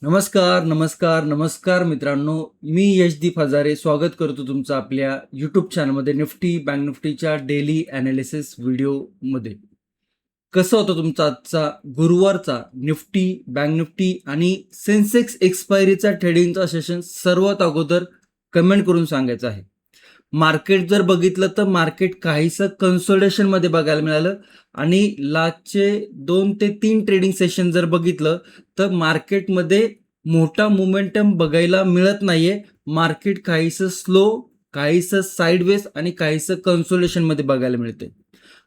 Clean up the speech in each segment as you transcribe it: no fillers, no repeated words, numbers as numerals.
नमस्कार, नमस्कार, नमस्कार मित्रांनो. मी यशदीप हजारे स्वागत करतो तुमचं आपल्या यूट्यूब चॅनलमध्ये निफ्टी बँक निफ्टीच्या डेली ॲनालिसिस व्हिडिओमध्ये. कसं होतं तुमचा आजचा गुरुवारचा निफ्टी बँक निफ्टी आणि सेन्सेक्स एक्सपायरीचा ट्रेडिंगचा सेशन सर्वात अगोदर कमेंट करून सांगायचं आहे. मार्केट जर बघितलं तर मार्केट काहीसं कन्सोलिडेशनमध्ये बघायला मिळालं आणि लास्टचे 2 ते 3 ट्रेडिंग सेशन जर बघितलं तर मार्केटमध्ये मोठा मोमेंटम बघायला मिळत नाहीये. मार्केट काहीसं स्लो, काहीसं साईडवेज आणि काहीसं कन्सोलिडेशनमध्ये बघायला मिळते.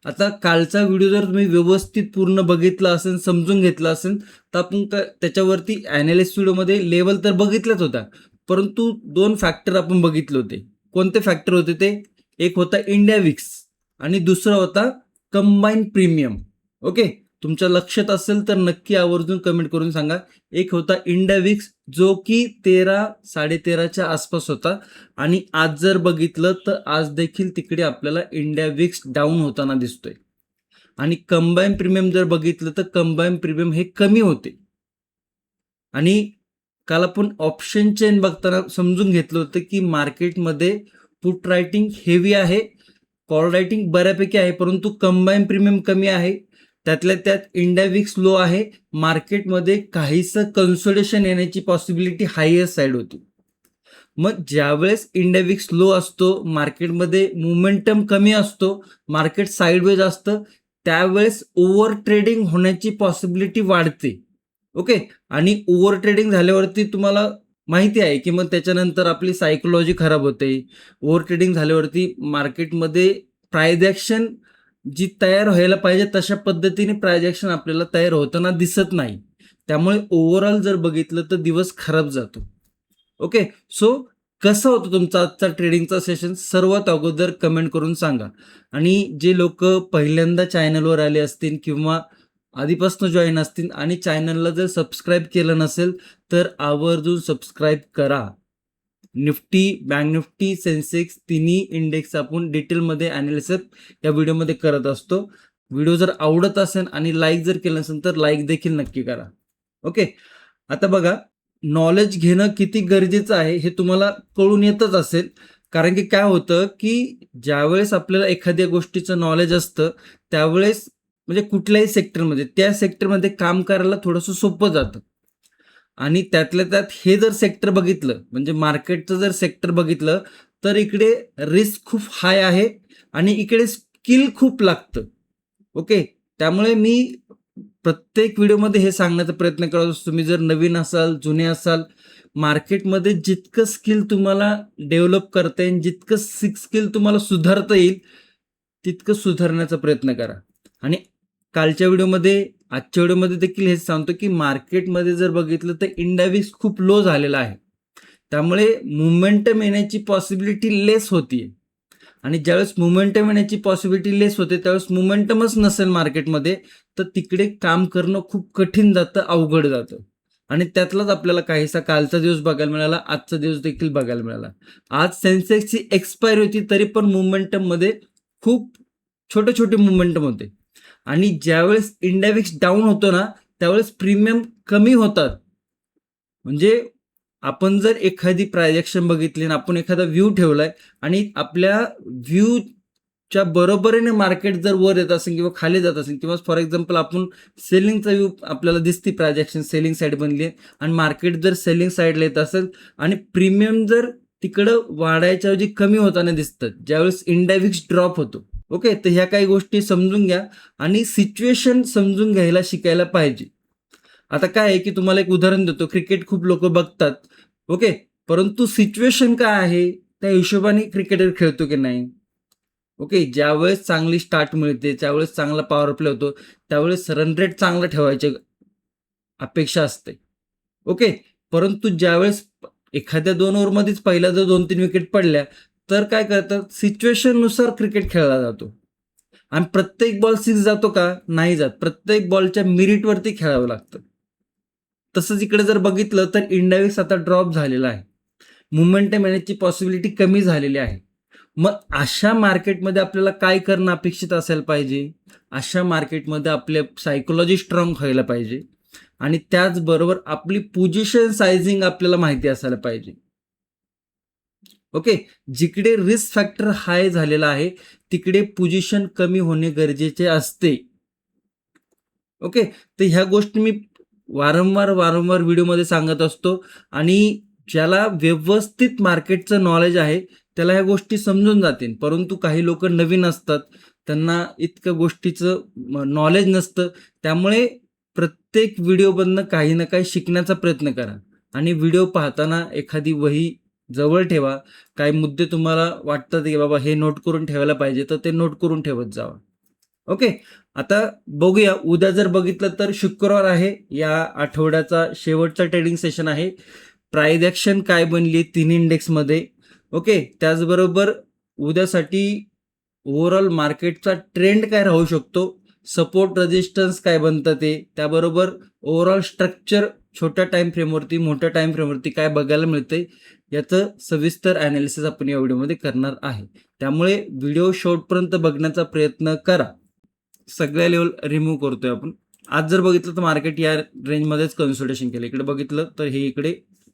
आता कालचा व्हिडिओ जर तुम्ही व्यवस्थित पूर्ण बघितला असेल, समजून घेतला असेल तर आपण त्याच्यावरती ॲनालिस्ट व्हिडिओमध्ये लेवल तर बघितलाच होता, परंतु 2 फॅक्टर आपण बघितले होते. कोणते फॅक्टर होते ते? एक होता इंडिया विक्स आणि दुसरा होता कंबाईन प्रीमियम. ओके, तुमच्या लक्षात असेल तर नक्की आवर्जून कमेंट करून सांगा. एक होता इंडिया विक्स जो की 13-13.5च्या आसपास होता आणि आज जर बघितलं तर आज देखील तिकडे आपल्याला इंडिया विक्स डाऊन होताना दिसतोय. आणि कंबाईन प्रीमियम जर बघितलं तर कंबाईन प्रीमियम हे कमी होते. आणि काल आपण ऑप्शन चेन बघताना समजून घेतलं होतं की मार्केटमध्ये पुट रायटिंग हेवी आहे, कॉल रायटिंग बऱ्यापैकी आहे, परंतु कंबाईन प्रीमियम कमी आहे. त्यातल्या त्यात इंडिया विक्स लो आहे. मार्केटमध्ये काहीसं कन्सोलिडेशन येण्याची पॉसिबिलिटी हायेस्ट साईड होती. मग ज्यावेळेस इंडिया विक्स लो असतो, मार्केटमध्ये मोमेंटम कमी असतो, मार्केट साईडवेज असतं, त्यावेळेस ओव्हर ट्रेडिंग होण्याची पॉसिबिलिटी वाढते. ओके, आणि ओव्हर ट्रेडिंग झाल्यावरती तुम्हाला माहिती आहे की मग त्याच्यानंतर आपली सायकोलॉजी खराब होते. ओव्हर ट्रेडिंग झाल्यावरती मार्केटमध्ये प्राइस ॲक्शन जी तयार व्हायला पाहिजे तशा पद्धतीने प्राइस ॲक्शन आपल्याला तयार होताना दिसत नाही. त्यामुळे ओव्हरऑल जर बघितलं तर दिवस खराब जातो. ओके, सो कसं होतं तुमचा आजचा ट्रेडिंगचा सेशन सर्वात अगोदर कमेंट करून सांगा. आणि जे लोक पहिल्यांदा चॅनलवर आले असतील किंवा आधीपासून जॉईन असतील आणि चॅनलला जर सबस्क्राईब केलं नसेल तर आवर्जून सबस्क्राईब करा. निफ्टी बँक निफ्टी सेन्सेक्स तिन्ही इंडेक्स आपण डिटेलमध्ये ॲनालिसिस या व्हिडिओमध्ये करत असतो. व्हिडिओ जर आवडत असेल आणि लाईक जर केलं नसेल तर लाईक देखील नक्की करा. ओके, आता बघा, नॉलेज घेणं किती गरजेचं आहे हे तुम्हाला कळून येतच असेल. कारण की काय होतं की ज्यावेळेस आपल्याला एखाद्या गोष्टीचं नॉलेज असतं त्यावेळेस म्हणजे कुठल्याही सेक्टरमध्ये त्या सेक्टरमध्ये काम करायला थोडंसं सोपं जातं. आणि त्यातल्या त्यात हे जर सेक्टर बघितलं म्हणजे मार्केटचं जर सेक्टर बघितलं तर इकडे रिस्क खूप हाय आहे आणि इकडे स्किल खूप लागतं. ओके, त्यामुळे मी प्रत्येक व्हिडिओमध्ये हे सांगण्याचा प्रयत्न करत असतो. तुम्ही जर नवीन असाल, जुने असाल, मार्केटमध्ये जितकं स्किल तुम्हाला डेव्हलप करता येईल, जितकं स्किल तुम्हाला सुधारता येईल तितकं सुधारण्याचा प्रयत्न करा. आणि कालच्या व्हिडिओमध्ये, आजच्या व्हिडिओमध्ये देखील हेच सांगतो की मार्केटमध्ये जर बघितलं तर इंडिया विक्स खूप लो झालेला आहे. त्यामुळे मोमेंटम येण्याची पॉसिबिलिटी लेस होतीये. आणि ज्यावेळेस मोमेंटम येण्याची पॉसिबिलिटी लेस होते त्यावेळेस मोमेंटमच नसेल मार्केटमध्ये तर तिकडे काम करणं खूप कठीण जातं, अवघड जातं. आणि त्यातलाच आपल्याला काहीसा कालचा दिवस बघायला मिळाला, आजचा दिवस देखील बघायला मिळाला. आज सेन्सेक्सची एक्सपायरी होती तरी पण मोमेंटममध्ये खूप छोटे छोटे मोमेंटम होते. आणि ज्यावेळेस इंडिया विक्स डाऊन होतो ना त्यावेळेस प्रीमियम कमी होतात. म्हणजे आपण जर एखादी प्राइस ॲक्शन बघितली आणि आपण एखादा व्ह्यू ठेवलाय आणि आपल्या व्ह्यूच्या बरोबरीने मार्केट जर वर येत असेल किंवा खाली जात असेल किंवा फॉर एक्झाम्पल आपण सेलिंगचा व्ह्यू आपल्याला दिसते, प्राइस ॲक्शन सेलिंग साईड बनली आहे आणि मार्केट जर सेलिंग साईडला येत असेल आणि प्रीमियम जर तिकडं वाढायच्या ऐवजी कमी होताना दिसतं ज्यावेळेस इंडिया विक्स ड्रॉप होतो. ओके, तर ह्या काही गोष्टी समजून घ्या आणि सिच्युएशन समजून घ्यायला शिकायला पाहिजे. आता काय आहे की तुम्हाला एक उदाहरण देतो. क्रिकेट खूप लोक बघतात, ओके, परंतु सिच्युएशन काय आहे त्या हिशोबाने क्रिकेटर खेळतो की नाही. ओके, ज्यावेळेस चांगली स्टार्ट मिळते, ज्यावेळेस चांगला पॉवर प्ले होतो त्यावेळेस रन रेट चांगला ठेवायची अपेक्षा असते. ओके, परंतु ज्यावेळेस एखाद्या 2 ओव्हरमध्येच पहिल्या जर 2-3 विकेट पडल्या तर काय करतात, सिच्युएशननुसार क्रिकेट खेळला जातो. आणि प्रत्येक बॉल 6 जातो का? नाही जात. प्रत्येक बॉलच्या मिरिटवरती खेळावं लागतं. तसंच इकडे जर बघितलं तर इंडिया विक्स आता ड्रॉप झालेला आहे. मोमेंटम येण्याची पॉसिबिलिटी कमी झालेली आहे. मग अशा मार्केटमध्ये आपल्याला काय करणं अपेक्षित असायला पाहिजे? अशा मार्केटमध्ये आपल्या सायकोलॉजी स्ट्रॉंग व्हायला पाहिजे. आणि त्याचबरोबर आपली पोझिशन सायझिंग आपल्याला माहिती असायला पाहिजे. ओके, जिकडे रिस्क फॅक्टर हाय झालेला आहे तिकडे पोझिशन कमी होणे गरजेचे असते. ओके, तर ह्या गोष्टी मी वारंवार व्हिडिओमध्ये सांगत असतो आणि ज्याला व्यवस्थित मार्केटचं नॉलेज आहे त्याला ह्या गोष्टी समजून जातील. परंतु काही लोक नवीन असतात, त्यांना इतकं गोष्टीचं नॉलेज नसतं. त्यामुळे प्रत्येक व्हिडिओमधनं काही ना काही शिकण्याचा प्रयत्न करा आणि व्हिडिओ पाहताना एखादी वही जवळ ठेवा. काही मुद्दे तुम्हाला वाटतात की बाबा हे नोट करून ठेवायला पाहिजे, तर ते नोट करून ठेवत जावा. ओके, आता बघूया. उद्या जर बघितलं तर शुक्रवार आहे, या आठवड्याचा शेवटचा ट्रेडिंग सेशन आहे. प्राइस ॲक्शन काय बनली 3 इंडेक्समध्ये. ओके, त्याचबरोबर उद्यासाठी ओव्हरऑल मार्केटचा ट्रेंड काय राहू शकतो, सपोर्ट रेजिस्टन्स काय बनतं ते, त्याबरोबर ओव्हरऑल स्ट्रक्चर छोट्या टाइम फ्रेमवरती मोठ्या टाइम फ्रेमवरती काय बघायला मिळते याचं सविस्तर ॲनालिसिस आपण या व्हिडिओमध्ये करणार आहे. त्यामुळे व्हिडिओ शेवटपर्यंत बघण्याचा प्रयत्न करा. सगळ्या लेवल रिमूव्ह करतोय आपण. आज जर बघितलं तर मार्केट या रेंजमध्येच कन्सोलिडेशन केलं. इकडे बघितलं तर हे इकडे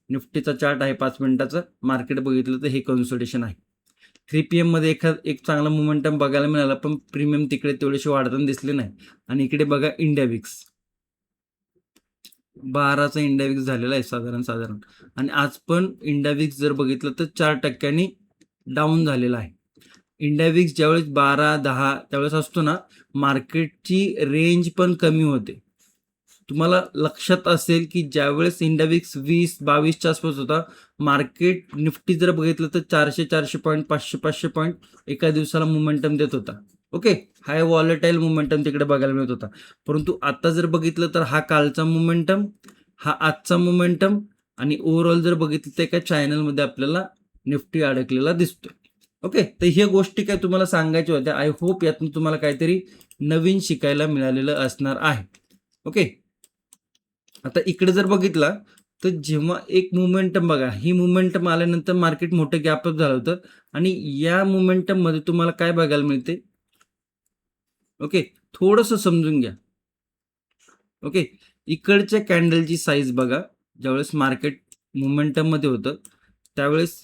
निफ्टीचा चार्ट आहे 5 मिनिटाचा. मार्केट बघितलं तर हे कन्सोलिडेशन आहे. 3 PM मध्ये एक चांगला मोमेंटम बघायला मिळाला, पण प्रीमियम तिकडे तेवढेसे वाढताना दिसले नाही. आणि इकडे बघा इंडिया विक्स 12चा इंडिया विक्स झालेला आहे साधारण. आणि आज पण इंडिया विक्स जर बघितलं तर 4% डाऊन झालेला आहे. इंडिया विक्स ज्यावेळेस 12-10 त्यावेळेस असतो ना, मार्केटची रेंज पण कमी होते. तुम्हाला लक्षात असेल की ज्यावेळेस इंडिया विक्स 20-22च्या आसपास होता, मार्केट निफ्टी जर बघितलं तर 400 पॉईंट 500 पॉईंट एका दिवसाला मोमेंटम देत होता. ओके, हाय व्हॉलेटाईल मोमेंटम तिकडे बघायला मिळत होता. परंतु आता जर बघितलं तर हा कालचा मोमेंटम, हा आजचा मोमेंटम आणि ओव्हरऑल जर बघितलं तर एका चॅनलमध्ये आपल्याला निफ्टी अडकलेला दिसतोय. ओके, तर ह्या गोष्टी काय तुम्हाला सांगायच्या होत्या. आय होप यातून तुम्हाला काहीतरी नवीन शिकायला मिळालेलं असणार आहे. ओके, आता इकडे जर बघितला तर जेव्हा एक मोमेंटम बघा, ही मोमेंटम आल्यानंतर मार्केट मोठं गॅपअप झालं होतं आणि या मोमेंटम मध्ये तुम्हाला काय बघायला मिळते. ओके, थोडंसं समजून घ्या. ओके, इकडच्या कॅन्डलची साईज बघा. ज्यावेळेस मार्केट मोमेंटम मध्ये होतं त्यावेळेस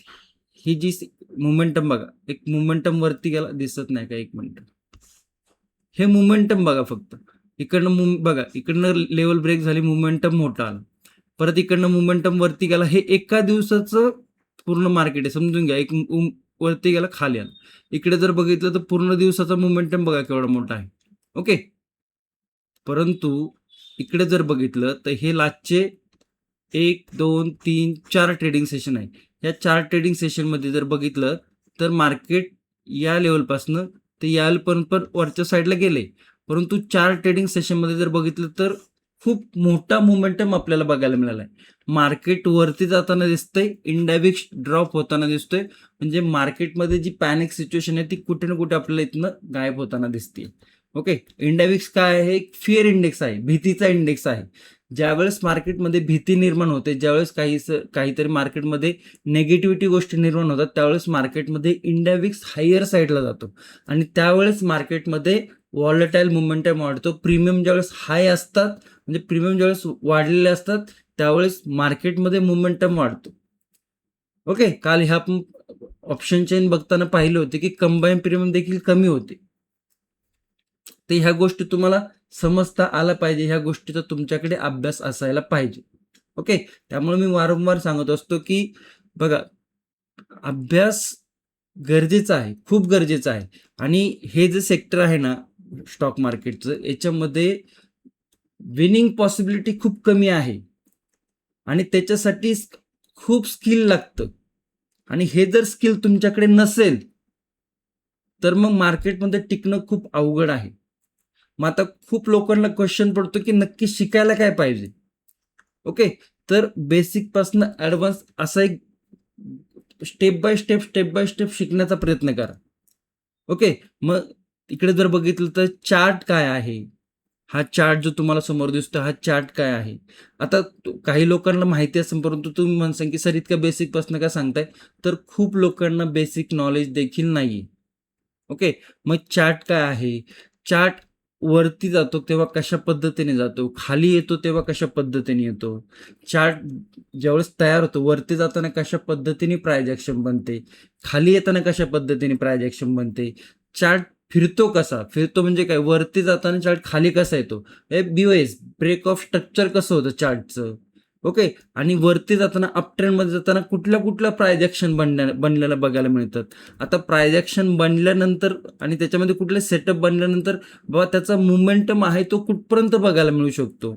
ही जी मोमेंटम बघा, एक मोमेंटम वरती गेला, दिसत नाही का, एक मिनिट, हे मोमेंटम बघा फक्त. इकडनं बघा, इकडनं लेवल ब्रेक झाली, मोमेंटम मोठा आला, परत इकडनं मोमेंटम वरती गेला. हे एका दिवसाचं पूर्ण मार्केट आहे, समजून घ्या. एक वरती गेला, खाली आला. इकडे जर बघितलं तर पूर्ण दिवसाचा मोमेंटम बघा केवढा मोठा आहे. ओके, परंतु इकडे जर बघितलं तर हे लास्टचे 1, 2, 3, 4 ट्रेडिंग सेशन आहे. या 4 ट्रेडिंग सेशनमध्ये जर बघितलं तर मार्केट या लेवलपासनं ते या लेवलपर्यंत पण वरच्या साईडला गेले. परंतु 4 ट्रेडिंग सेशनमध्ये जर बघितलं तर खूप मोठा मोमेंटम आपल्याला बघायला मिळाला आहे. मार्केट वरती जाताना दिसतंय, इंडिया विक्स ड्रॉप होताना दिसतोय. म्हणजे मार्केटमध्ये जी पॅनिक सिच्युएशन आहे ती कुठे ना कुठे आपल्याला इथनं गायब होताना दिसते. ओके, इंडिया विक्स काय आहे, एक फिअर इंडेक्स आहे, भीतीचा इंडेक्स आहे. ज्यावेळेस मार्केटमध्ये भीती निर्माण होते, ज्यावेळेस काहीतरी मार्केटमध्ये नेगेटिव्हिटी गोष्टी निर्माण होतात, त्यावेळेस मार्केटमध्ये इंडिया विक्स हायर साईडला जातो आणि त्यावेळेस मार्केटमध्ये व्हॉलेटाईल मोमेंटम वाढतो. प्रीमियम ज्यावेळेस हाय असतात, म्हणजे प्रीमियम ज्यावेळेस वाढलेले असतात त्यावेळेस मार्केटमध्ये मोमेंटम वाढतो. ओके, काल ह्या आपण ऑप्शन चेन बघताना पाहिले होते की कंबाईन प्रीमियम देखील कमी होते. तर ह्या गोष्टी तुम्हाला समजता आला पाहिजे, ह्या गोष्टीचा तुमच्याकडे अभ्यास असायला पाहिजे. ओके, त्यामुळे मी वारंवार सांगत असतो की बघा, अभ्यास गरजेचा आहे, खूप गरजेचा आहे. आणि हे जे सेक्टर आहे ना स्टॉक मार्केटचं, याच्यामध्ये विनिंग पॉसिबिलिटी खूप कमी आहे आणि त्याच्यासाठी खूप स्किल लागतं. आणि हे जर स्किल तुमच्याकडे नसेल तर मग मार्केटमध्ये टिकणं खूप अवघड आहे. मग आता खूप लोकांना क्वेश्चन पडतो की नक्की शिकायला काय पाहिजे. ओके, तर बेसिक पासून ऍडव्हान्स असा एक स्टेप बाय स्टेप शिकण्याचा प्रयत्न करा. ओके, मग इकडे जर बघितलं तर चार्ट काय आहे, हा चार्ट जो तुम्हाला समोर दिसतो हा चार्ट काय आहे. आता काही लोकांना माहिती असेल, परंतु तुम्ही म्हणसान की सर इतका बेसिक पासून काय सांगताय, तर खूप लोकांना बेसिक नॉलेज देखील नाहीये. ओके, मग चार्ट काय आहे, चार्ट वरती जातो तेव्हा कशा पद्धतीने जातो, खाली येतो तेव्हा कशा पद्धतीने येतो, चार्ट ज्यावेळेस तयार होतो वरती जाताना कशा पद्धतीने प्राइस ॲक्शन बनते, खाली येताना कशा पद्धतीने प्राइस ॲक्शन बनते, चार्ट फिरतो कसा, फिरतो म्हणजे काय, वरती जाताना चार्ट खाली कसा येतो, BOS ब्रेक ऑफ स्ट्रक्चर कसं होतं चार्टचं. ओके, आणि वरती जाताना अप ट्रेंडमध्ये जाताना कुठल्या कुठल्या प्राइस ॲक्शन बनलेलं बघायला मिळतात. आता प्राइस ॲक्शन बनल्यानंतर आणि त्याच्यामध्ये कुठले सेटअप बनल्यानंतर बाबा त्याचा मोमेंटम आहे तो कुठपर्यंत बघायला मिळू शकतो.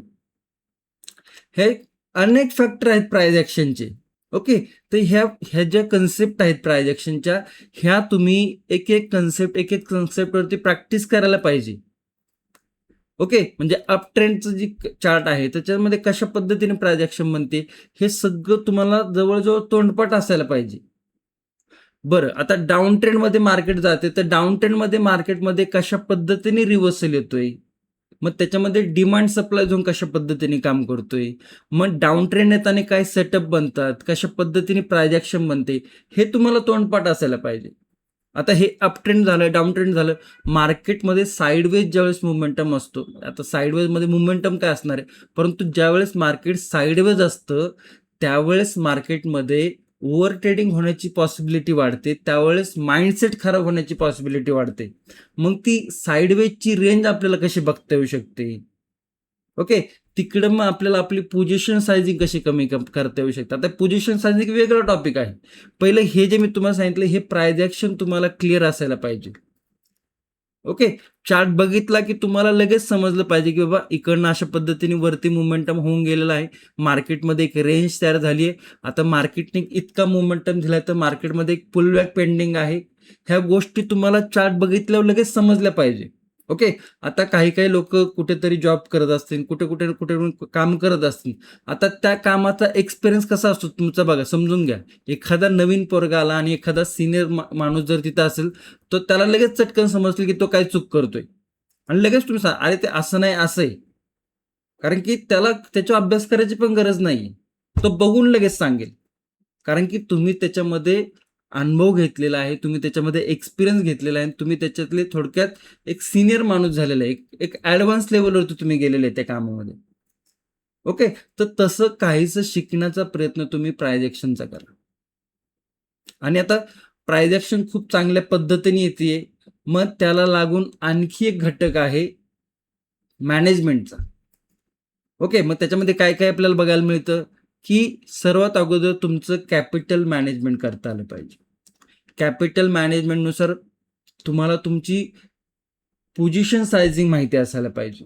हे अनेक फॅक्टर आहेत प्राइस ॲक्शनचे. ओके, तर ह्या ज्या कन्सेप्ट आहेत प्राइस ॲक्शनच्या, ह्या तुम्ही एक एक कन्सेप्टवरती प्रॅक्टिस करायला पाहिजे. ओके, म्हणजे अप ट्रेंडचं जी चार्ट आहे त्याच्यामध्ये कशा पद्धतीने प्राइस ॲक्शन बनते हे सगळं तुम्हाला जवळजवळ तोंडपाठ असायला पाहिजे. बरं, आता डाऊन ट्रेंडमध्ये मार्केट जाते, तर डाऊन ट्रेंडमध्ये मार्केटमध्ये कशा पद्धतीने रिव्हर्सल येतोय, मग त्याच्यामध्ये डिमांड सप्लाय झोन कशा पद्धतीने काम करतोय, मग डाऊन ट्रेंड येताना काय सेटअप बनतात, कशा पद्धतीने प्राइस ॲक्शन बनते, हे तुम्हाला तोंडपाठ असायला पाहिजे. आता हे अप ट्रेंड झालं, डाऊन ट्रेंड झालं, मार्केटमध्ये साईडवेज ज्यावेळेस मोमेंटम असतो, आता साईडवेजमध्ये मोमेंटम काय असणार आहे, परंतु ज्यावेळेस मार्केट साईडवेज असतं त्यावेळेस मार्केटमध्ये ओव्हर ट्रेडिंग होण्याची पॉसिबिलिटी वाढते, त्यावेळेस माइंडसेट खराब होण्याची पॉसिबिलिटी वाढते. मग ती साईडवेजची रेंज आपल्याला कशी बघता येऊ शकते. ओके, तिकडं मग आपल्याला आपली पोझिशन सायझिंग कशी कमी करता येऊ शकते. आता पोझिशन सायझिंग वेगळा टॉपिक आहे. पहिलं हे जे मी तुम्हाला सांगितलं हे प्राइस ॲक्शन तुम्हाला क्लिअर असायला पाहिजे. ओके, चार्ट बघितला की तुम्हाला लगेच समजलं पाहिजे की बाबा इकडनं अशा पद्धतीने वरती मोमेंटम होऊन गेलेला आहे, मार्केटमध्ये एक रेंज तयार झाली आहे, आता मार्केटने इतका मोमेंटम दिलाय तर मार्केटमध्ये एक पुलबॅक पेंडिंग आहे. ह्या गोष्टी तुम्हाला चार्ट बघितल्यावर लगेच समजल्या पाहिजे. ओके, आता काही काही लोक कुठेतरी जॉब करत असतील, कुठे काम करत असतील, आता त्या कामाचा एक्सपिरियन्स कसा असतो तुमचा बघा, समजून घ्या. एखादा नवीन पोरगा आला आणि एखादा सिनियर माणूस जर तिथं असेल तर त्याला लगेच चटकन समजलं की तो काय चूक करतोय, आणि लगेच तुम्ही सांगा अरे ते असं नाही असं आहे, कारण की त्याला त्याचा अभ्यास करायची पण गरज नाही, तो बघून लगेच सांगेल. कारण की तुम्ही त्याच्यामध्ये अनुभव घेतलेला आहे, तुम्ही त्याच्यामध्ये एक्सपिरियन्स घेतलेला आहे, तुम्ही त्याच्यातले थोडक्यात एक सिनियर माणूस झालेला आहे, एक ॲडव्हान्स लेवलवरती तुम्ही गेलेले आहे त्या कामामध्ये. ओके, तर तसं काहीसं शिकण्याचा प्रयत्न तुम्ही प्राइस ॲक्शनचा करा. आणि आता प्राइस ॲक्शन खूप चांगल्या पद्धतीने येते, मग त्याला लागून आणखी एक घटक आहे मॅनेजमेंटचा. ओके, मग त्याच्यामध्ये काय काय आपल्याला बघायला मिळतं की सर्वात अगोदर तुमचं कॅपिटल मॅनेजमेंट करता आलं पाहिजे. कॅपिटल मॅनेजमेंटनुसार तुम्हाला तुमची पोझिशन सायझिंग माहिती असायला पाहिजे.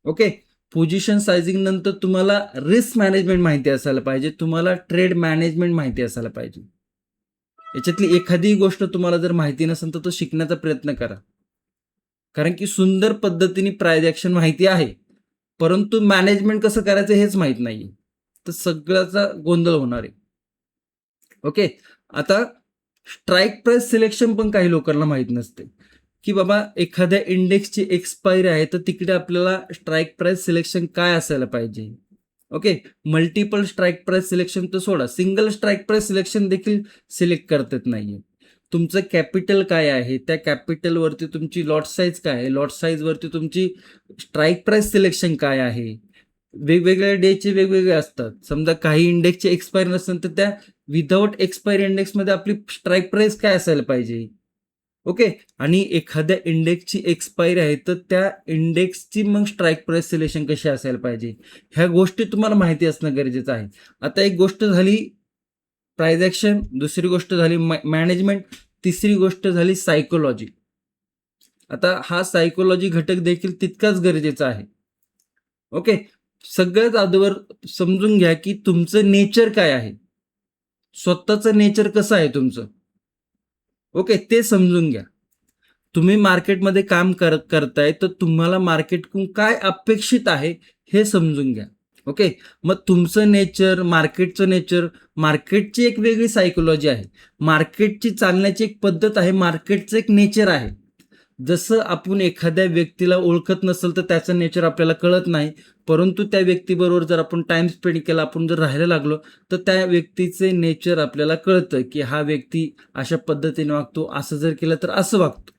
ओके, पोझिशन सायझिंग नंतर तुम्हाला रिस्क मॅनेजमेंट माहिती असायला पाहिजे, तुम्हाला ट्रेड मॅनेजमेंट माहिती असायला पाहिजे. याच्यातली एखादी गोष्ट तुम्हाला जर माहिती नसेल तर तो शिकण्याचा प्रयत्न करा. कारण की सुंदर पद्धतीने प्राइस ॲक्शन माहिती आहे, परंतु मॅनेजमेंट कसं करायचं हेच माहीत नाही, तर सगळ्याचा गोंधळ होणार आहे. ओके, आता स्ट्राईक प्राइस सिलेक्शन पण काही लोकांना माहीत नसते की बाबा एखाद्या इंडेक्सची एक्सपायरी आहे तर तिकडे आपल्याला स्ट्राईक प्राइस सिलेक्शन काय असायला पाहिजे. Okay, multiple strike price selection तर सोडा, सिंगल स्ट्राईक प्राइस सिलेक्शन देखील सिलेक्ट करता येत नाहीये. तुमचं कॅपिटल काय आहे, त्या कॅपिटलवरती तुमची लॉट साईज काय आहे, लॉट साईजवरती तुमची स्ट्राईक प्राइस सिलेक्शन काय आहे. वेगवेगळ्या डेचे वेगवेगळे असतात. समजा काही इंडेक्सचे एक्सपायरी नसेल तर त्या विदाऊट एक्सपायरी इंडेक्समध्ये आपली स्ट्राईक प्राइस काय असायला पाहिजे. ओके, आणि एखाद्या इंडेक्सची एक्सपायरी आहे तर त्या इंडेक्सची मग स्ट्राईक प्राइस सिलेक्शन कशी असायला पाहिजे, ह्या गोष्टी तुम्हाला माहिती असणं गरजेचं आहे. आता एक गोष्ट झाली प्राइस ॲक्शन, दुसरी गोष्ट झाली मॅनेजमेंट, तिसरी गोष्ट झाली सायकोलॉजी. आता हा सायकोलॉजी घटक देखील तितकाच गरजेचा आहे. ओके, सगळ्यात अगोदर समजून घ्या की तुमचं नेचर काय आहे, स्वतःचं नेचर कसं आहे तुमचं. ओके, ते समजून घ्या. तुम्ही मार्केटमध्ये काम करताय तर तुम्हाला मार्केटकडून काय अपेक्षित आहे हे समजून घ्या. ओके, मग तुमचं नेचर, मार्केटचं नेचर, मार्केटची एक वेगळी सायकोलॉजी आहे, मार्केटची चालण्याची एक पद्धत आहे, मार्केटचं एक नेचर आहे. जसं आपण एखाद्या व्यक्तीला ओळखत नसेल तर त्याचं नेचर आपल्याला कळत नाही, परंतु त्या व्यक्तीबरोबर जर आपण टाइम स्पेंड केला, आपण जर राहायला लागलो तर त्या व्यक्तीचे नेचर आपल्याला कळतं की हा व्यक्ती अशा पद्धतीने वागतो, असं जर केलं तर असं वागतो.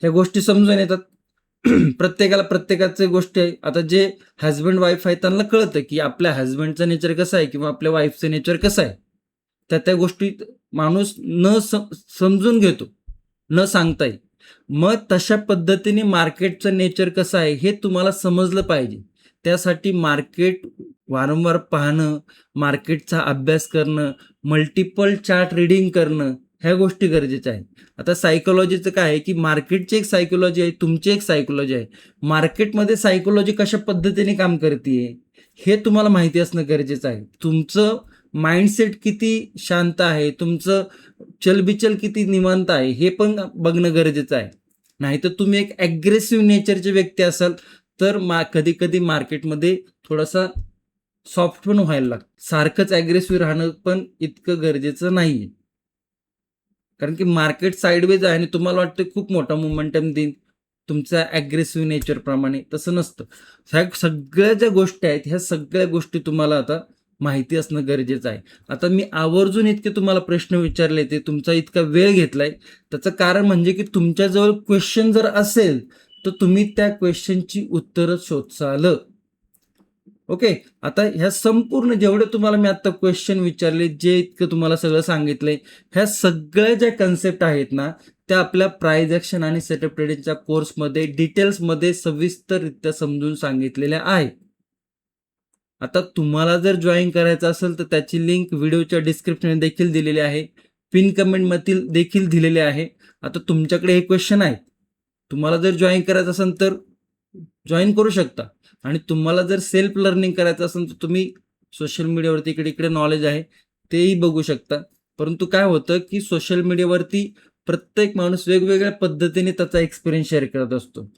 ह्या गोष्टी समजून येतात. प्रत्येकाला प्रत्येकाची गोष्ट आहे. आता जे हजबंड वाईफ आहे त्यांना कळतं की आपल्या हजबंडचं नेचर कसं आहे किंवा आपल्या वाईफचं नेचर कसं आहे. त्या गोष्टी माणूस समजून घेतो, न सांगताही. मग तशा पद्धतीने मार्केटचं नेचर कसं आहे हे तुम्हाला समजलं पाहिजे. त्यासाठी मार्केट वारंवार पाहणं, मार्केटचा अभ्यास करणं, मल्टिपल चार्ट रीडिंग करणं ह्या गोष्टी गरजेच्या आहेत. आता सायकोलॉजीचं काय आहे की मार्केटची एक सायकोलॉजी आहे, तुमची एक सायकोलॉजी आहे. मार्केटमध्ये सायकोलॉजी कशा पद्धतीने काम करते हे तुम्हाला माहिती असणं गरजेचं आहे. तुमचं माइंडसेट किती शांत आहे, तुमचं चलबिचल किती निवांत आहे हे पण बघणं गरजेचं आहे. नाहीतर तुम्ही एक ॲग्रेसिव्ह नेचरचे व्यक्ती असाल तर कधी कधी मार्केटमध्ये थोडासा सॉफ्ट पण व्हायला लागतं. सारखंच ॲग्रेसिव्ह राहणं पण इतकं गरजेचं नाहीये. कारण की मार्केट साईडवेज आहे आणि तुम्हाला वाटतं खूप मोठा मोमेंटम देईन तुमच्या ॲग्रेसिव्ह नेचरप्रमाणे. तसं नसतं. ह्या सगळ्या ज्या गोष्टी आहेत ह्या सगळ्या गोष्टी तुम्हाला आता माहिती असणं गरजेचं आहे. आता मी आवर्जून इतके तुम्हाला प्रश्न विचारले, ते तुमचा इतका वेळ घेतलाय, त्याचं कारण म्हणजे की तुमच्याजवळ क्वेश्चन जर असेल तर तुम्ही त्या क्वेश्चनची उत्तरं शोधसाल. ओके. आता ह्या संपूर्ण जेवढे तुम्हाला मी आता क्वेश्चन विचारले, जे इतकं तुम्हाला सगळं सांगितलंय, ह्या सगळ्या ज्या कन्सेप्ट आहेत ना त्या आपल्या प्राइस ॲक्शन आणि सेटअप ट्रेडिंगच्या कोर्समध्ये डिटेल्समध्ये सविस्तररित्या समजून सांगितलेल्या आहेत. आता तुम्हाला जर जॉईन करायचं असेल तर त्याची लिंक व्हिडिओच्या डिस्क्रिप्शन देखील दिलेली आहे, पिन कमेंटमध्ये देखील दिलेले आहे. आता तुमच्याकडे हे क्वेश्चन आहे, तुम्हाला जर जॉईन करायचं असेल तर जॉईन करू शकता. आणि तुम्हाला जर सेल्फ लर्निंग करायचं असेल तर तुम्ही सोशल मीडियावरती इकडे इकडे नॉलेज आहे तेही बघू शकता. परंतु काय होतं की सोशल मीडियावरती प्रत्येक माणूस वेगवेगळ्या पद्धतीने त्याचा एक्सपिरियन्स शेअर करत असतो.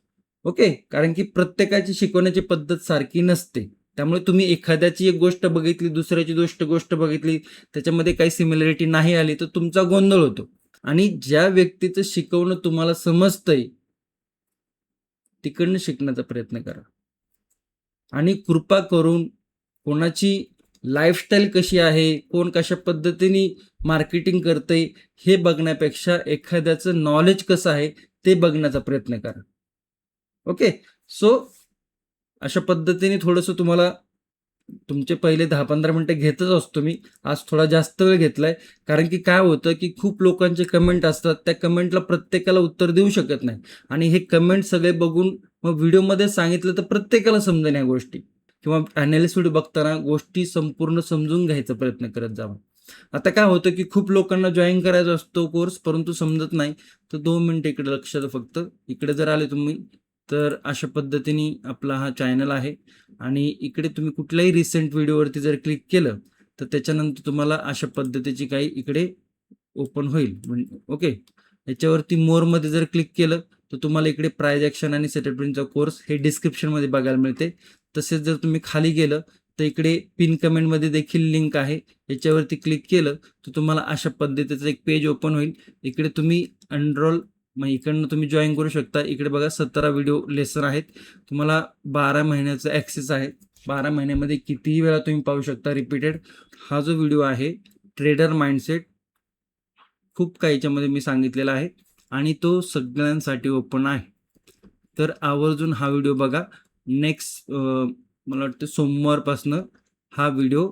ओके. कारण की प्रत्येकाची शिकवण्याची पद्धत सारखी नसते. त्यामुळे तुम्ही एखाद्याची एक गोष्ट बघितली, दुसऱ्याची गोष्ट बघितली, त्याच्यामध्ये काही सिमिलॅरिटी नाही आली तर तुमचा गोंधळ होतो. आणि ज्या व्यक्तीचं शिकवणं तुम्हाला समजतंय तिकडनं शिकण्याचा प्रयत्न करा. आणि कृपा करून कोणाची लाईफस्टाईल कशी आहे, कोण कशा पद्धतीने मार्केटिंग करतंय हे बघण्यापेक्षा एखाद्याचं नॉलेज कसं आहे ते बघण्याचा प्रयत्न करा. ओके. सो अशा पद्धतीने थोडंसं तुम्हाला तुमचे पहिले 10-15 मिनिटं घेतच असतो मी. आज थोडा जास्त वेळ घेतलाय. कारण की काय होतं की खूप लोकांचे कमेंट असतात, त्या कमेंटला प्रत्येकाला उत्तर देऊ शकत नाही. आणि हे कमेंट सगळे बघून मग व्हिडिओमध्ये सांगितलं तर प्रत्येकाला समजेल ह्या गोष्टी. किंवा ॲनालिसिस व्हिडिओ बघताना गोष्टी संपूर्ण समजून घ्यायचा प्रयत्न करत जावा. आता काय होतं की खूप लोकांना जॉईन करायचा असतो कोर्स, परंतु समजत नाही. तर 2 मिनिटं इकडे लक्ष द्या फक्त. इकडे जर आले तुम्ही तर अशा पद्धतीने आपला हा चॅनल आहे. आणि इकडे तुम्ही कुठल्याही रिसेंट व्हिडिओवरती जर क्लिक केलं तर त्याच्यानंतर तुम्हाला अशा पद्धतीची काही इकडे ओपन होईल. ओके. याच्यावरती मोरमध्ये जर क्लिक केलं तर तुम्हाला इकडे प्राइस ॲक्शन आणि सेटअप ट्रेडिंगचा कोर्स हे डिस्क्रिप्शनमध्ये बघायला मिळते. तसेच जर तुम्ही खाली गेलं तर इकडे पिन कमेंटमध्ये देखील लिंक आहे. याच्यावरती क्लिक केलं तर तुम्हाला अशा पद्धतीचं एक पेज ओपन होईल. इकडे तुम्ही एनरोल मग इकडनं तुम्ही जॉईन करू शकता. इकडे बघा 17 व्हिडिओ लेसन आहेत. तुम्हाला 12 महिन्याचा ॲक्सेस आहे. 12 महिन्यामध्ये कितीही वेळा तुम्ही पाहू शकता रिपीटेड. हा जो व्हिडिओ आहे ट्रेडर माइंडसेट, खूप काही याच्यामध्ये मी सांगितलेला आहे आणि तो सगळ्यांसाठी ओपन आहे. तर आवर्जून हा व्हिडिओ बघा. नेक्स्ट मला वाटतं सोमवारपासनं हा व्हिडिओ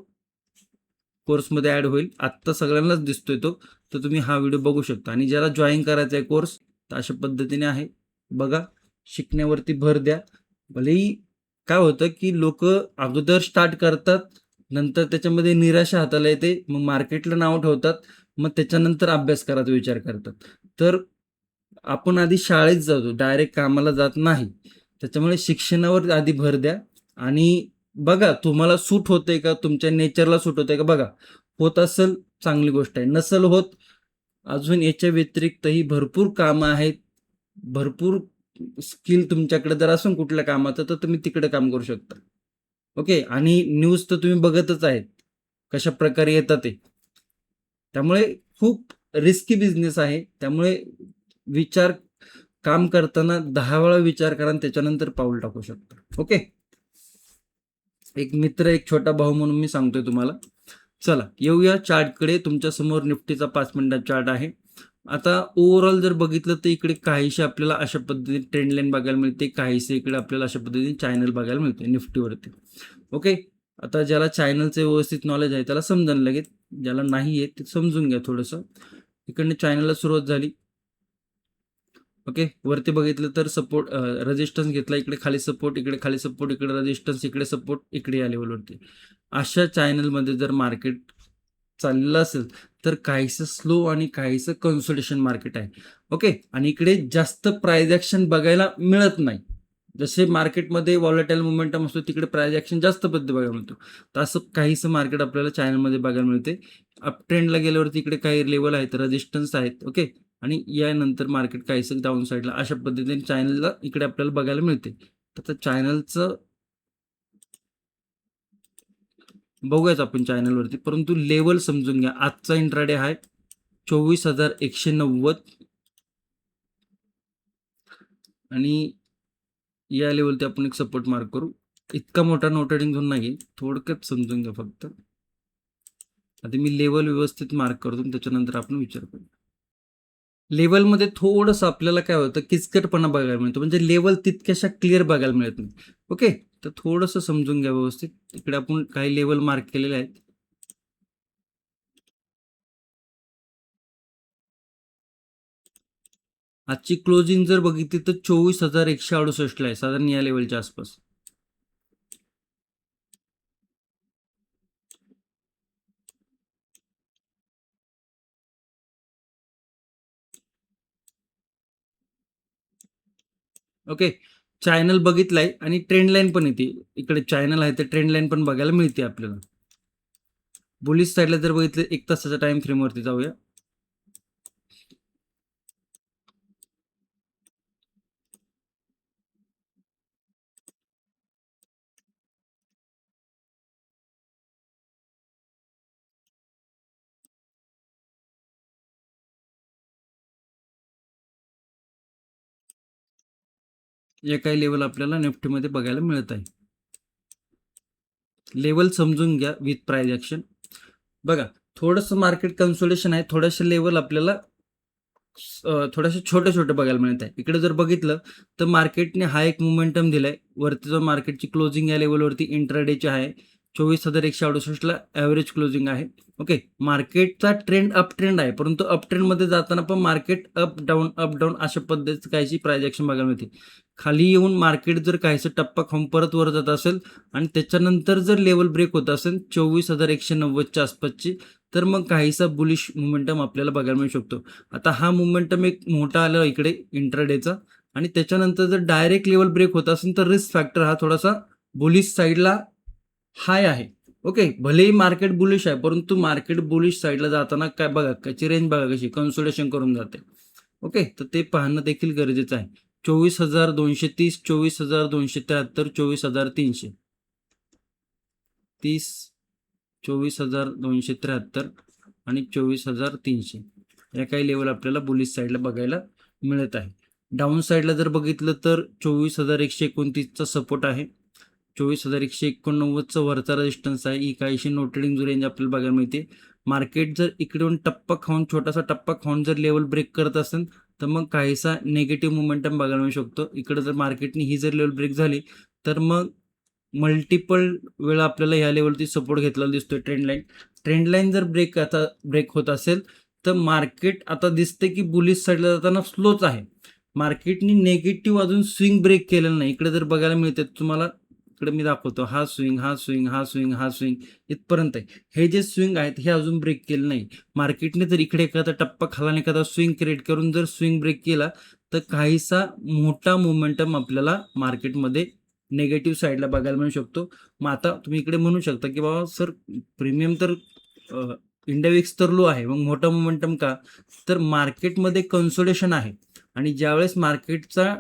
कोर्समध्ये ॲड होईल. आत्ता सगळ्यांनाच दिसतोय तो, तर तुम्ही हा व्हिडिओ बघू शकता. आणि ज्याला जॉईन करायचा आहे कोर्स तर अशा पद्धतीने आहे. बघा, शिकण्यावरती भर द्या. भलेही काय होतं की लोक अगोदर स्टार्ट करतात, नंतर त्याच्यामध्ये निराशा हाताला येते, मग मार्केटला नाव ठेवतात, मग त्याच्यानंतर अभ्यास करायचा विचार करतात. तर आपण आधी शाळेत जातो, डायरेक्ट कामाला जात नाही. त्याच्यामुळे शिक्षणावर आधी भर द्या आणि बघा तुम्हाला सूट होतंय का, तुमच्या नेचरला सूट होतंय का बघा. होत असेल चांगली गोष्ट आहे, नसेल होत अजून याच्या व्यतिरिक्तही भरपूर कामं आहेत. भरपूर स्किल तुमच्याकडे जर असून कुठल्या कामाचं तर तुम्ही तिकडे काम करू शकता. ओके. आणि न्यूज तर तुम्ही बघतच आहेत कशा प्रकारे येतात ते. त्यामुळे खूप रिस्की बिझनेस आहे. त्यामुळे काम करताना 10 वेळा विचार करा आणि त्याच्यानंतर पाऊल टाकू शकता. ओके. एक मित्र, एक छोटा भाऊ म्हणून मी सांगतोय तुम्हाला. चला येऊया चार्टकडे. तुमच्या समोर निफ्टीचा 5 मिनिटाचा चार्ट आहे. आता ओव्हरऑल जर बघितलं तर इकडे काहीशे आपल्याला अशा पद्धतीने ट्रेंड लाईन बघायला मिळते, काहीसे इकडे आपल्याला अशा पद्धतीने चॅनल बघायला मिळते निफ्टीवरती. ओके. आता ज्याला चॅनलचं व्यवस्थित नॉलेज आहे त्याला समजून लगेच, ज्याला नाही आहे ते समजून घ्या थोडंसं. इकडनं चॅनलला सुरुवात झाली. ओके. वरती बघितलं तर सपोर्ट रेजिस्टन्स घेतला, इकडे खाली सपोर्ट, इकडे खाली सपोर्ट, इकडे रेजिस्टन्स, इकडे सपोर्ट, इकडे या लेवलवरती. अशा चॅनलमध्ये जर मार्केट चाललेलं असेल तर काहीसं स्लो आणि काहीसं कन्सोलिडेशन मार्केट आहे. ओके. आणि इकडे जास्त प्राइस ॲक्शन बघायला मिळत नाही. जसे मार्केटमध्ये व्हॉलेटाईल मोमेंटम असतो तिकडे प्राइस ॲक्शन जास्त पद्धती बघायला मिळतो. तर असं काहीसं मार्केट आपल्याला चॅनलमध्ये बघायला मिळते. अप ट्रेंडला गेल्यावरती इकडे काही लेवल आहेत, रेजिस्टन्स आहेत. ओके. आणि यानंतर मार्केट काहीसं डाऊन साईडला अशा पद्धतीने चॅनलला इकडे आपल्याला बघायला मिळते. तर चॅनलचं बघूयाच आपण चॅनलवरती, परंतु लेवल समजून घ्या. आजचा इंट्राडे आहे 24,190 आणि या लेवलती आपण एक सपोर्ट मार्क करू. इतका मोठा नो ट्रेडिंग झोन नाही, थोडक्यात समजून घ्या फक्त. आता मी लेवल व्यवस्थित मार्क करतो त्याच्यानंतर आपण विचार करू. लेवलमध्ये थोडंसं आपल्याला काय होतं, किचकटपणा बघायला मिळतो, म्हणजे लेवल तितक्याशा क्लिअर बघायला मिळत नाही. ओके. तर थोडंसं समजून घ्या व्यवस्थित. इकडे आपण काही लेवल मार्क केलेले आहेत. आजची क्लोजिंग जर बघितली तर 24,168 आहे, साधारण या लेवलच्या आसपास. ओके. चॅनल बघितलाय आणि ट्रेंड लाईन पण येते. इकडे चॅनल आहे तर ट्रेंड लाईन पण बघायला मिळते आपल्याला. बुलिश साईडला जर बघितलं 1 तासाच्या टाइम फ्रेमवरती जाऊया. या काही लेवल आपल्याला निफ्टीमध्ये बघायला मिळत आहे. लेवल समजून घ्या विथ प्राइस ॲक्शन. बघा, थोडंसं मार्केट कन्सोलिडेशन आहे, थोडेसे लेवल आपल्याला थोडेसे छोटे छोटे बघायला मिळत आहे. इकडे जर बघितलं तर मार्केटने हा एक मोमेंटम दिलाय. वरती जो मार्केटची क्लोजिंग या लेवलवरती इंट्राडेची आहे 24,168ला ॲव्हरेज क्लोजिंग आहे. ओके. मार्केटचा ट्रेंड अप ट्रेंड आहे, परंतु अप ट्रेंडमध्ये जाताना पण मार्केट अप डाऊन अशा पद्धतीची काहीशी प्राइस ॲक्शन बघायला मिळते. खाली येऊन मार्केट जर काहीसं टप्पा खाऊन परत वर जात असेल आणि त्याच्यानंतर जर लेवल ब्रेक होत असेल 24,190च्या आसपासची, तर मग काहीसा बुलिश मोमेंटम आपल्याला बघायला मिळू शकतो. आता हा मोमेंटम एक मोठा आला इकडे इंट्राडेचा आणि त्याच्यानंतर जर डायरेक्ट लेवल ब्रेक होत असेल तर रिस्क फॅक्टर हा थोडासा बुलिश साईडला हाय आहे. ओके. भलेही मार्केट बुलिश आहे, परंतु मार्केट बुलिश साईडला जाताना काय बघा, त्याची रेंज बघा कशी कन्सोलिडेशन करून जाते. ओके. तर ते पाहणं देखील गरजेचं आहे. 24,230, 24,273, 24,300, 30, 24,273 आणि 24,300 या काही लेवल आपल्याला बुलिश साईडला बघायला मिळत आहे. डाऊन साईडला जर बघितलं तर 24,129चा सपोर्ट आहे, 24,189चा वरचा रेजिस्टन्स आहे. ही काहीशी नो ट्रेडिंग रेंज आपल्याला बघायला मिळते. मार्केट जर इकडून टप्पा खाऊन छोटासा टप्पा खाऊन जर लेवल ब्रेक करत असेल तर मग काहीसा नेगेटिव्ह मोमेंटम बघायला मिळू शकतो. इकडे जर मार्केटनी ही जर लेवल ब्रेक झाली तर मग मल्टिपल वेळा आपल्याला ह्या लेवलची सपोर्ट घेतलेला दिसतोय. ट्रेंड लाईन जर ब्रेक होत असेल तर मार्केट आता दिसते की बुलिश साईडला जाताना स्लोच आहे. मार्केटनी नेगेटिव्ह अजून स्विंग ब्रेक केलेलं नाही. इकडे जर बघायला मिळते तुम्हाला, इकडे मी दाखवतो, हा स्विंग, हा स्विंग, हा स्विंग, हा स्विंग इथपर्यंत आहे. हे जे स्विंग आहेत हे अजून ब्रेक केलं नाही. मार्केटने जर इकडे एखादा टप्पा खाला एखादा स्विंग क्रिएट करून जर स्विंग ब्रेक केला तर काहीसा मोठा मोमेंटम आपल्याला मार्केटमध्ये नेगेटिव्ह साईडला बघायला मिळू शकतो. मग आता तुम्ही इकडे म्हणू शकता की बाबा सर प्रीमियम तर इंडेक्स तर लो आहे, मग मोठा मोमेंटम का? तर मार्केटमध्ये कन्सोलिडेशन आहे आणि ज्यावेळेस मार्केटचा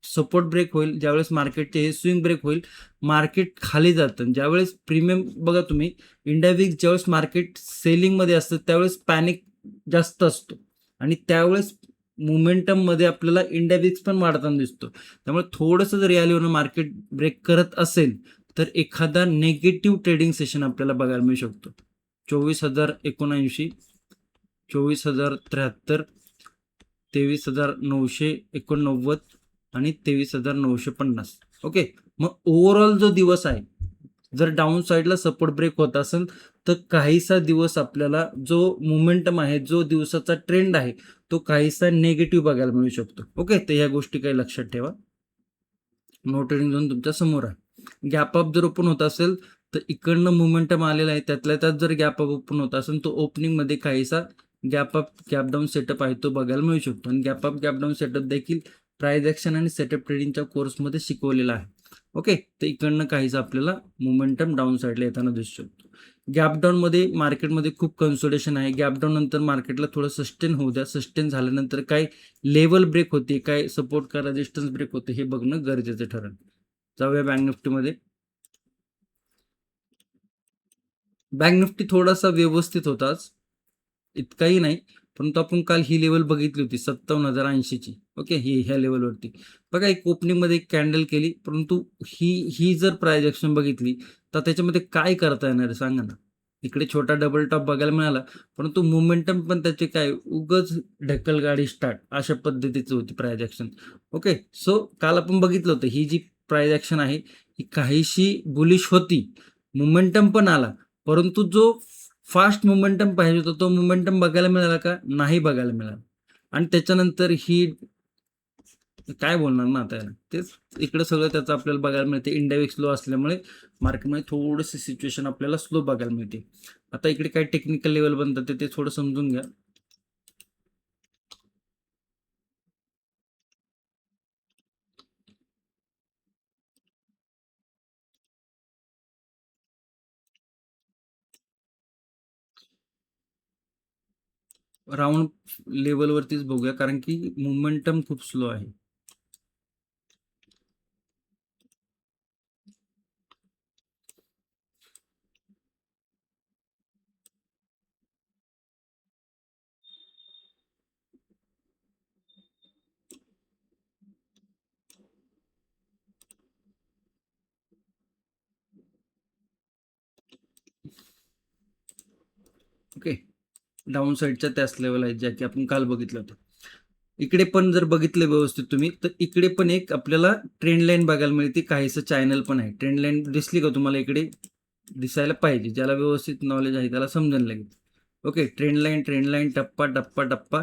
सपोर्ट ब्रेक होईल, ज्यावेळेस मार्केटचे हे स्विंग ब्रेक होईल, मार्केट खाली जातं. ज्यावेळेस प्रीमियम बघा तुम्ही, इंडेक्स ज्यावेळेस मार्केट सेलिंगमध्ये असतं त्यावेळेस पॅनिक जास्त असतो आणि त्यावेळेस मोमेंटममध्ये आपल्याला इंडेक्स पण वाढताना दिसतो. त्यामुळे थोडंसं जर या लेवलनं मार्केट ब्रेक करत असेल तर एखादा नेगेटिव्ह ट्रेडिंग सेशन आपल्याला बघायला मिळू शकतो. 24,079, 24,073 23,989 आणि 23,950. ओके, मग ओव्हरऑल जो दिवस आहे, जर डाऊन साईडला सपोर्ट ब्रेक होत असेल तर काहीसा दिवस आपल्याला जो मोमेंटम आहे, जो दिवसाचा ट्रेंड आहे, तो काहीसा नेगेटिव्ह बघायला मिळू शकतो. ओके, तर ह्या गोष्टी काही लक्षात ठेवा. नो ट्रेडिंग झोन तुमच्या समोर आहे. गॅप अप जर ओपन होत असेल तर इकडनं मोमेंटम आलेला आहे, त्यातल्या त्यात जर गॅप अप ओपन होत असेल तो ओपनिंगमध्ये काहीसा gap up gap down setup आहे तो बघायला मिळू शकतो. आणि gap up gap down setup देखील प्राइस ॲक्शन आणि सेटअप ट्रेडिंगच्या कोर्समध्ये शिकवलेला आहे. ओके, तर इकडनं काहीसा आपल्याला मोमेंटम डाऊन साईडला येताना दिसू शकतो. गॅप डाऊनमध्ये मार्केटमध्ये खूप कन्सोलेशन आहे. गॅप डाऊन नंतर मार्केटला थोडं सस्टेन होऊ द्या. सस्टेन झाल्यानंतर काय लेवल ब्रेक होते, काय सपोर्ट का रेजिस्टन्स ब्रेक होते हे बघणं गरजेचं ठरेल. जाऊया बँक निफ्टीमध्ये. बँक निफ्टी थोडासा व्यवस्थित होताच, इतकाही नाही, परंतु आपण काल ही लेवल बघितली होती 57,080ची. ओके, ही ह्या लेवलवरती बघा एक ओपनिंगमध्ये एक कॅन्डल केली, परंतु ही ही जर प्राइस ॲक्शन बघितली तर त्याच्यामध्ये काय करता येणार आहे सांगा ना. इकडे छोटा डबल टॉप बघायला मिळाला, परंतु मोमेंटम पण त्याचे काय उगच ढकल गाडी स्टार्ट अशा पद्धतीची होती प्राइस ॲक्शन. ओके, सो काल आपण बघितलं होतं ही जी प्राइस ॲक्शन आहे ही काहीशी बुलिश होती, मोमेंटम पण आला, परंतु जो फास्ट मोमेंटम पाहिजे होता तो मोमेंटम बघायला मिळाला का? नाही बघायला मिळाला. आणि त्याच्यानंतर ही काय बोलणार ना आता याला, तेच इकडे सगळं त्याचं आपल्याला बघायला मिळते. इंडेक्स स्लो असल्यामुळे मार्केटमध्ये थोडंसं सिच्युएशन आपल्याला स्लो बघायला मिळते. आता इकडे काय टेक्निकल लेवल बनतात ते थोडं समजून घ्या. राऊंड लेवलवरतीच बघूया कारण की मोमेंटम खूप स्लो आहे. ओके, डाऊन साईडच्या त्याच लेवल आहेत ज्या की आपण काल बघितलं होतं. इकडे पण जर बघितलं व्यवस्थित तुम्ही तर इकडे पण एक आपल्याला ट्रेंड लाईन बघायला मिळते, काहीसं चॅनल पण आहे. ट्रेंड लाईन दिसली का तुम्हाला? इकडे दिसायला पाहिजे, ज्याला व्यवस्थित नॉलेज आहे त्याला समजायला लागेल. ओके, ट्रेंड लाईन टप्पा टप्पा टप्पा.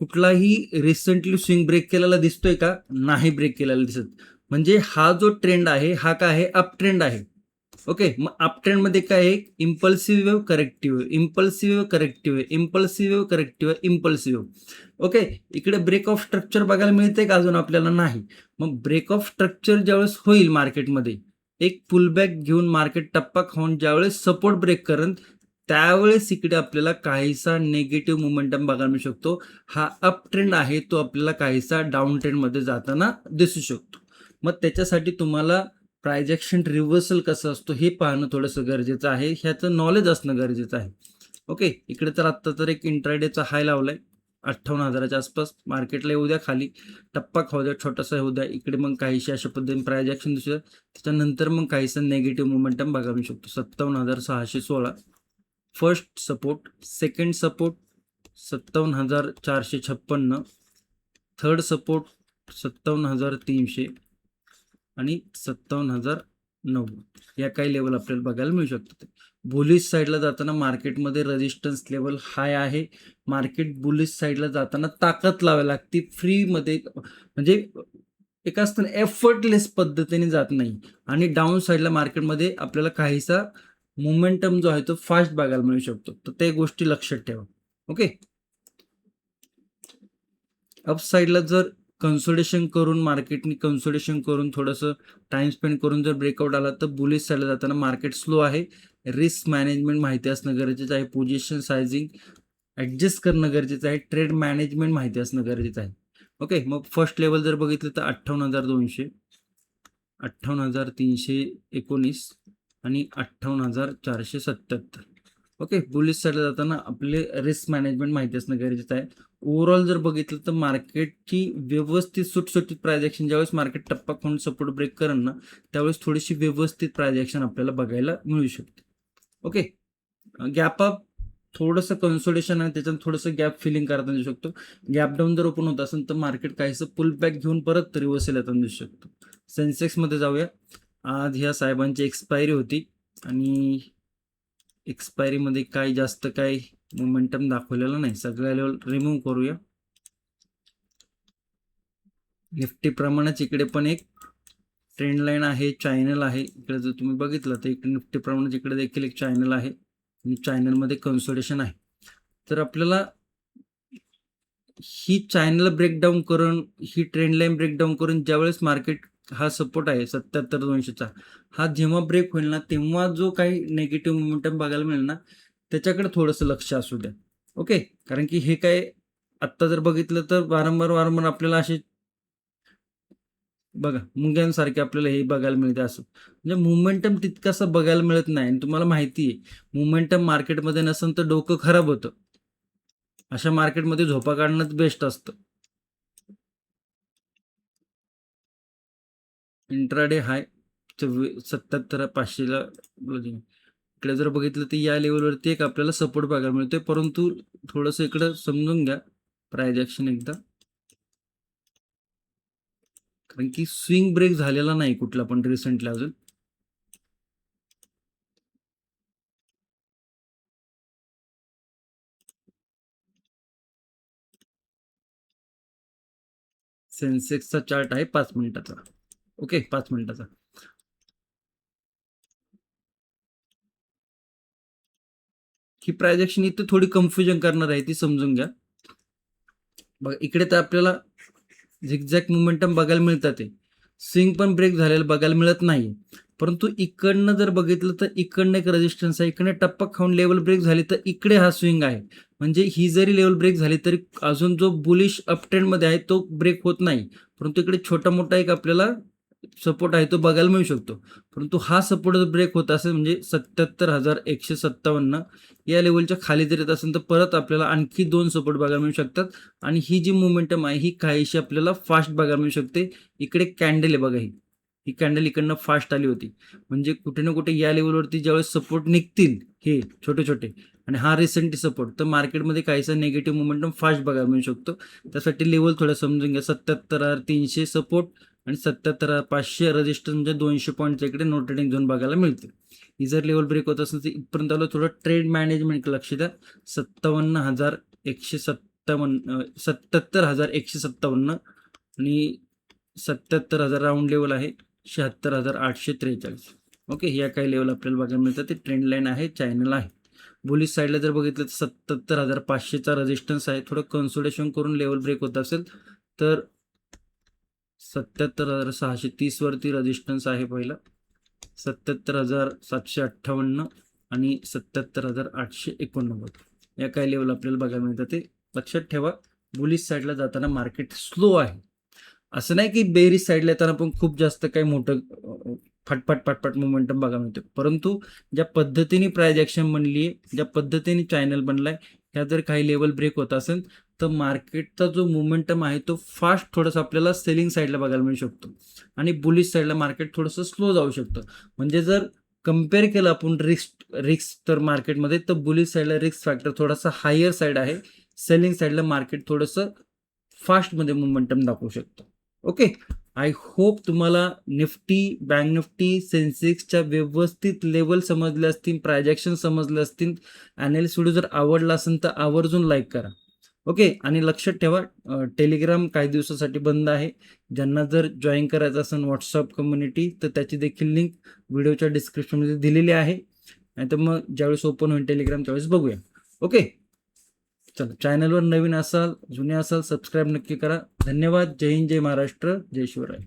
कुठलाही रिसेंटली स्विंग ब्रेक केलेला दिसतोय का? नाही ब्रेक केलेला दिसत. म्हणजे हा जो ट्रेंड आहे हा काय आहे? अप ट्रेंड आहे. ओके, मग अप ट्रेंडमध्ये काय आहे? Impulsive wave, corrective wave, impulsive wave, corrective wave, impulsive wave, corrective wave, impulsive wave. Okay, इकडे ब्रेक ऑफ स्ट्रक्चर बघायला मिळते का अजून आपल्याला? नाही. मग ब्रेक ऑफ स्ट्रक्चर ज्यावेळेस होईल मार्केटमध्ये, एक पुलबॅक घेऊन मार्केट टप्पा खाऊन ज्यावेळेस सपोर्ट ब्रेक करेल त्यावेळेस इकडे आपल्याला काहीसा नेगेटिव्ह मोमेंटम बघायला मिळू शकतो. हा अप ट्रेंड आहे तो आपल्याला काहीसा डाऊन ट्रेंडमध्ये जाताना दिसू शकतो. मग त्याच्यासाठी तुम्हाला प्राइस ॲक्शन रिव्हर्सल कसं असतो हे पाहणं थोडंसं गरजेचं आहे. ह्याचं नॉलेज असणं गरजेचं आहे. ओके, इकडे तर आत्ता तर एक इंट्राडेचा हाय लावलाय 58,000च्या आसपास. मार्केटला येऊ द्या खाली, टप्पा खाऊ द्या, छोटासा येऊ द्या. इकडे मग काहीशी अशा पद्धतीने प्राइस ॲक्शन दिसू, त्याच्यानंतर मग काहीसं नेगेटिव्ह मोमेंटम बघायला मिळू शकतो. 57,616 first support, second support 57,456, third support 57,300 आणि 57,090 या काही लेवल आपल्याला बघायला मिळू शकतात. बुलिश साईडला जाताना मार्केटमध्ये रेजिस्टन्स लेवल हाय आहे. मार्केट बुलिश साईडला जाताना ताकद लावायला लागते. फ्रीमध्ये म्हणजे एक असतं ना एफर्टलेस पद्धतीने जात नाही. आणि डाऊन साईडला मार्केटमध्ये आपल्याला काहीसा मोमेंटम जो आहे तो फास्ट बघायला मिळू शकतो. तर ते गोष्टी लक्षात ठेवा. ओके, अप साईडला जर कन्सोलिडेशन करून मार्केटनी कन्सोलिडेशन करून थोडंसं टाइम स्पेंड करून जर ब्रेकआउट आला तर बुलिश साईडला जाताना मार्केट स्लो आहे. रिस्क मॅनेजमेंट माहिती असणं गरजेचं आहे. पोझिशन सायझिंग ॲडजस्ट करणं गरजेचं आहे. ट्रेड मॅनेजमेंट माहिती असणं गरजेचं आहे. ओके, मग फर्स्ट लेवल जर बघितलं तर 58,200, 58,319 आणि 58,477. ओके, बुलिश साईडला जाताना आपले रिस्क मॅनेजमेंट माहिती असणं गरजेचं आहे. ओव्हरऑल जर बघितलं तर मार्केटची व्यवस्थित सुटसुटीत प्राइस ॲक्शन ज्यावेळेस मार्केट टप्पा खाऊन सपोर्ट ब्रेक करेल ना त्यावेळेस थोडीशी व्यवस्थित प्राइस ॲक्शन आपल्याला बघायला मिळू शकते. ओके, गॅप अप थोडंसं कन्सोलेशन आणि त्याच्यात थोडंसं गॅप फिलिंग करताना दिसू शकतो. गॅप डाऊन जर ओपन होत असेल तर मार्केट काहीसं पुल बॅक घेऊन परत रिव्हर्सल येताना दिसू शकतो. सेन्सेक्समध्ये जाऊया. आज ह्या साहेबांची एक्सपायरी होती आणि एक्सपायरीमध्ये काही जास्त काही मोमेंटम दाखवलेला नाही. सगळ्या लेवल रिमूव्ह करूया. निफ्टी प्रमाणेच इकडे पण एक ट्रेंड लाईन आहे, चॅनल आहे. इकडे जर तुम्ही बघितलं तर इकडे निफ्टी प्रमाणेच इकडे देखील एक चॅनल आहे आणि चॅनलमध्ये कन्सोलिडेशन आहे. तर आपल्याला ही चॅनल ब्रेकडाऊन करून, ही ट्रेंड लाईन ब्रेकडाऊन करून ज्यावेळेस मार्केट हा सपोर्ट आहे 77,200चा, हा जेव्हा ब्रेक होईल ना तेव्हा जो काही नेगेटिव्ह मोमेंटम बघायला मिळेल ना त्याच्याकडे थोडंसं लक्ष असू द्या. ओके, कारण की हे काय आत्ता जर बघितलं तर वारंवार आपल्याला असे बघा मुंग्यांसारखे आपल्याला हे बघायला मिळते. असं म्हणजे मोमेंटम तितकंसं बघायला मिळत नाही. आणि तुम्हाला माहिती आहे मोमेंटम मार्केटमध्ये नसेल तर डोकं खराब होतं. अशा मार्केटमध्ये झोपा काढणंच बेस्ट असतं. इंट्राडे हाय 77,500ला इकडे जर बघितलं तर या लेवलवरती एक आपल्याला सपोर्ट बघायला मिळतोय. परंतु थोडंसं इकडं समजून घ्या प्राइस ॲक्शन एकदा, कारण की स्विंग ब्रेक झालेला नाही कुठला पण रिसेंटली अजून. सेन्सेक्सचा चार्ट आहे 5 मिनिटाचा. ओके, 5 मिनिटाचा. ही प्राइस ॲक्शन इथे थोडी कन्फ्युजन करणार आहे, ती समजून घ्या. बघा इकडे तर आपल्याला झिगझॅग मोमेंटम बघायला मिळतात आहे. स्विंग पण ब्रेक झालेलं बघायला मिळत नाही. परंतु इकडनं जर बघितलं तर इकडनं एक रेजिस्टन्स आहे, इकडे टप्पा खाऊन लेवल ब्रेक झाली तर इकडे हा स्विंग आहे. म्हणजे ही जरी लेवल ब्रेक झाली तरी अजून जो बुलिश अपट्रेंडमध्ये आहे तो ब्रेक होत नाही. परंतु इकडे छोटा मोठा एक आपल्याला सपोर्ट आहे तो बघायला मिळू शकतो. परंतु हा सपोर्ट जर ब्रेक होत असेल म्हणजे 77,157 या लेवलच्या खाली जर येत असेल तर परत आपल्याला आणखी 2 सपोर्ट बघायला मिळू शकतात. आणि ही जी मोमेंटम आहे ही काहीशी आपल्याला फास्ट बघायला मिळू शकते. इकडे कॅन्डल आहे बघा, ही कॅन्डल इकडनं फास्ट आली होती. म्हणजे कुठे ना कुठे या लेवलवरती ज्यावेळेस सपोर्ट निघतील हे छोटे छोटे आणि हा रिसेंटली सपोर्ट, तर मार्केटमध्ये काहीसा निगेटिव्ह मोमेंटम फास्ट बघायला मिळू शकतो. त्यासाठी लेवल थोडं समजून घ्या. 77,300 सपोर्ट आणि 77,500 रेजिस्टन्स म्हणजे 200 पॉईंटच्या इकडे नो ट्रेडिंग झोन बघायला मिळते. ही जर लेवल ब्रेक होत असेल तर इथपर्यंत आलं थोडं ट्रेड मॅनेजमेंट लक्ष द्या. 77,157 आणि 77,000 राऊंड लेवल आहे. 76,843. ओके, या काही लेवल आपल्याला बघायला मिळतात. ते ट्रेंड लाईन आहे, चॅनल आहे. बुलिश साईडला जर बघितलं तर 77,500चा रेजिस्टन्स आहे. थोडं कन्सोलिडेशन करून लेवल ब्रेक होत असेल तर 77,630 वरती रेजिस्टन्स आहे पहिला, 77,758 आणि 77,889 या काही लेवल आपल्याला बघायला मिळतात. ते लक्षात ठेवा. बुलिश साईडला जाताना मार्केट स्लो आहे. असं नाही की बेरीज साईडला येताना पण खूप जास्त काही मोठं फटफट मोमेंटम बघायला मिळतो. परंतु ज्या पद्धतीने प्राइस ॲक्शन बनली आहे, ज्या पद्धतीने चॅनल बनलाय, ह्या जर काही लेवल ब्रेक होत असेल तर मार्केटचा जो मोमेंटम आहे तो फास्ट थोडंसं आपल्याला सेलिंग साईडला बघायला मिळू शकतो आणि बुलिश साईडला मार्केट थोडंसं स्लो जाऊ शकतं. म्हणजे जर कम्पेअर केलं आपण रिस्क तर मार्केटमध्ये, तर बुलिश साईडला रिस्क फॅक्टर थोडासा हायर साईड आहे. सेलिंग साईडला मार्केट थोडंसं फास्टमध्ये मोमेंटम दाखवू शकतं. ओके, आय होप तुम्हाला निफ्टी, बँक निफ्टी, सेन्सेक्सच्या व्यवस्थित लेवल समजले असतील, प्रायजेक्शन समजले असतील. ॲनालिसिस व्हिडिओ जर आवडला असेल तर आवर्जून लाईक करा. ओके, आणि लक्षात ठेवा टेलिग्राम काही दिवसासाठी बंद आहे. ज्यांना जर जॉईन करायचं असेल व्हॉट्सअप कम्युनिटी तर त्याची देखील लिंक व्हिडिओच्या डिस्क्रिप्शनमध्ये दिलेली आहे. नाही तर मग ज्यावेळेस ओपन होईल टेलिग्राम त्यावेळेस बघूया. ओके, चला, चॅनलवर नवीन असाल, जुने असाल, सबस्क्राईब नक्की करा. धन्यवाद. जय हिंद, जय महाराष्ट्र, जय शिवराय.